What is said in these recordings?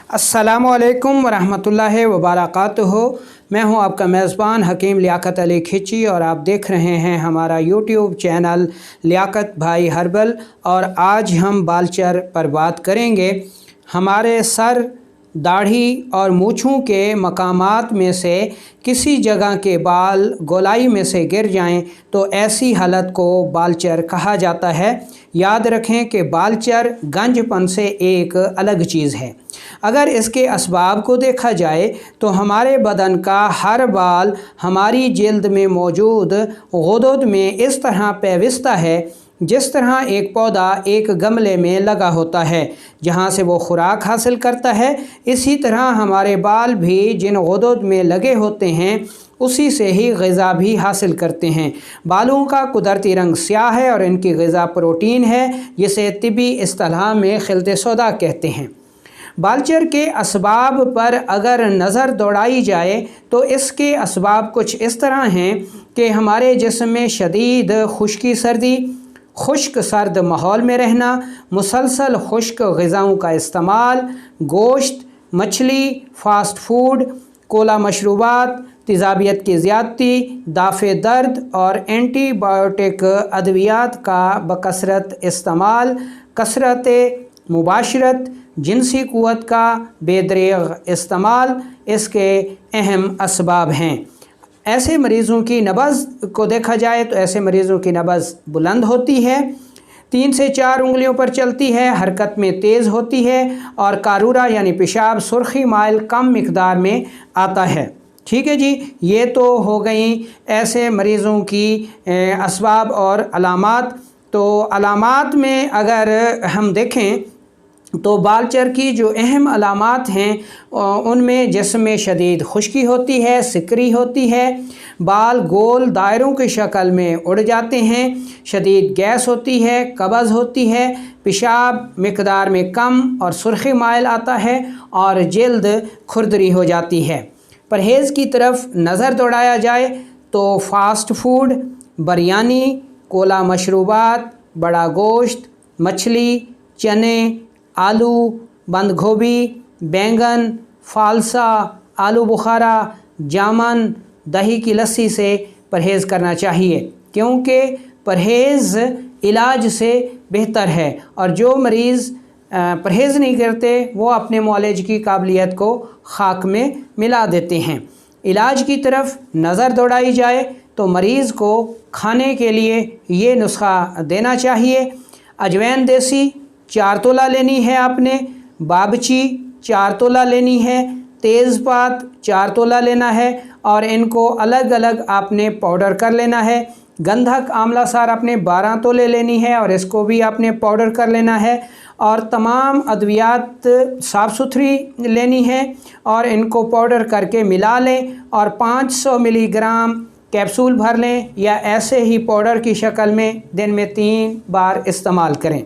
अस्सलामुअलैकुम वरहमतुल्लाहि वबरकातुहू। मैं हूं आपका मेज़बान हकीम लियाकत अली खिची और आप देख रहे हैं हमारा यूट्यूब चैनल लियाकत भाई हर्बल। और आज हम बालचर पर बात करेंगे। हमारे सर, दाढ़ी और मूँछों के मकामात में से किसी जगह के बाल गोलाई में से गिर जाएं तो ऐसी हालत को बालचर कहा जाता है। याद रखें कि बालचर गंजपन से एक अलग चीज़ है। अगर इसके असबाब को देखा जाए तो हमारे बदन का हर बाल हमारी जिल्द में मौजूद गुदद में इस तरह पेवस्ता है जिस तरह एक पौधा एक गमले में लगा होता है जहाँ से वो खुराक हासिल करता है, इसी तरह हमारे बाल भी जिन गुदद में लगे होते हैं उसी से ही ग़िज़ा भी हासिल करते हैं। बालों का कुदरती रंग स्याह है और इनकी ग़िज़ा प्रोटीन है जिसे तिबी इस्तिलाह में खिलते सौदा कहते हैं। बालचर के असबाब पर अगर नज़र दौड़ाई जाए तो इसके असबाब कुछ इस तरह हैं कि हमारे जिस्म में शदीद खुश्की सर्दी, खुश्क सर्द माहौल में रहना, मुसलसल खुश्क ग़िज़ाओं का इस्तेमाल, गोश्त, मछली, फ़ास्ट फूड, कोला मशरूबात, तेज़ाबियत की ज़्यादती, दाफ़े दर्द और एंटीबायोटिक अद्वियात का बकसरत इस्तेमाल, कसरत मुबाशरत, जिनसी क़ुव्वत का बेदरेग इस्तेमाल इसके अहम असबाब हैं। ऐसे मरीज़ों की नब्ज़ को देखा जाए तो ऐसे मरीज़ों की नब्ज़ बुलंद होती है, 3 से 4 उंगलियों पर चलती है, हरकत में तेज़ होती है और कारूरा यानी पेशाब सुर्खी माइल कम मिकदार में आता है। ठीक है जी, ये तो हो गई ऐसे मरीज़ों की असबाब और अलामात। तो अलामात में अगर हम देखें तो बालचर की जो अहम अलामात हैं उनमें जिस्म में शदीद खुश्की होती है, सिकरी होती है, बाल गोल दायरों की शक्ल में उड़ जाते हैं, शदीद गैस होती है, कब्ज़ होती है, पेशाब मिकदार में कम और सुर्खी माइल आता है और जिल्द खुरदरी हो जाती है। परहेज़ की तरफ नज़र दौड़ाया जाए तो फ़ास्ट फूड, बिरयानी, कोला मशरूबात, बड़ा गोश्त, मछली, चने, आलू, बंद गोभी, बैंगन, फालसा, आलू बुखारा, जामन, दही की लस्सी से परहेज़ करना चाहिए क्योंकि परहेज़ इलाज से बेहतर है और जो मरीज़ परहेज़ नहीं करते वो अपने मुआलज की काबिलियत को खाक में मिला देते हैं। इलाज की तरफ नज़र दौड़ाई जाए तो मरीज़ को खाने के लिए ये नुस्खा देना चाहिए। अजवैन देसी 4 तोला लेनी है आपने, बाबची 4 तोला लेनी है, तेज़पात 4 तोला लेना है और इनको अलग अलग आपने पाउडर कर लेना है। गंधक आंवला सार आपने 12 तोले लेनी है और इसको भी आपने पाउडर कर लेना है और तमाम अद्वियात साफ़ सुथरी लेनी है और इनको पाउडर करके मिला लें और 500 मिलीग्राम कैप्सूल भर लें या ऐसे ही पाउडर की शक्ल में दिन में 3 बार इस्तेमाल करें।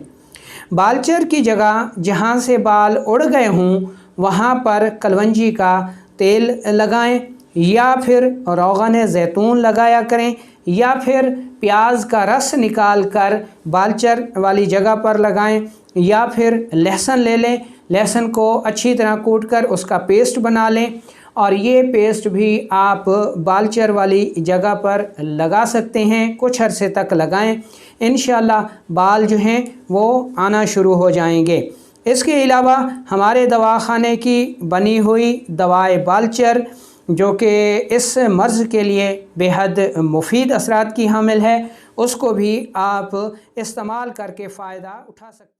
बालचर की जगह जहाँ से बाल उड़ गए हों वहाँ पर कलवंजी का तेल लगाएं या फिर रोग़न ज़ैतून लगाया करें या फिर प्याज का रस निकाल कर बालचर वाली जगह पर लगाएं या फिर लहसुन ले लें, लहसुन को अच्छी तरह कूट कर उसका पेस्ट बना लें और ये पेस्ट भी आप बालचर वाली जगह पर लगा सकते हैं। कुछ अरसे तक लगाएं, इंशाअल्लाह बाल जो हैं वो आना शुरू हो जाएंगे। इसके अलावा हमारे दवाखाने की बनी हुई दवाए बालचर जो कि इस मर्ज़ के लिए बेहद मुफीद असरात की हामिल है, उसको भी आप इस्तेमाल करके फ़ायदा उठा सकते हैं।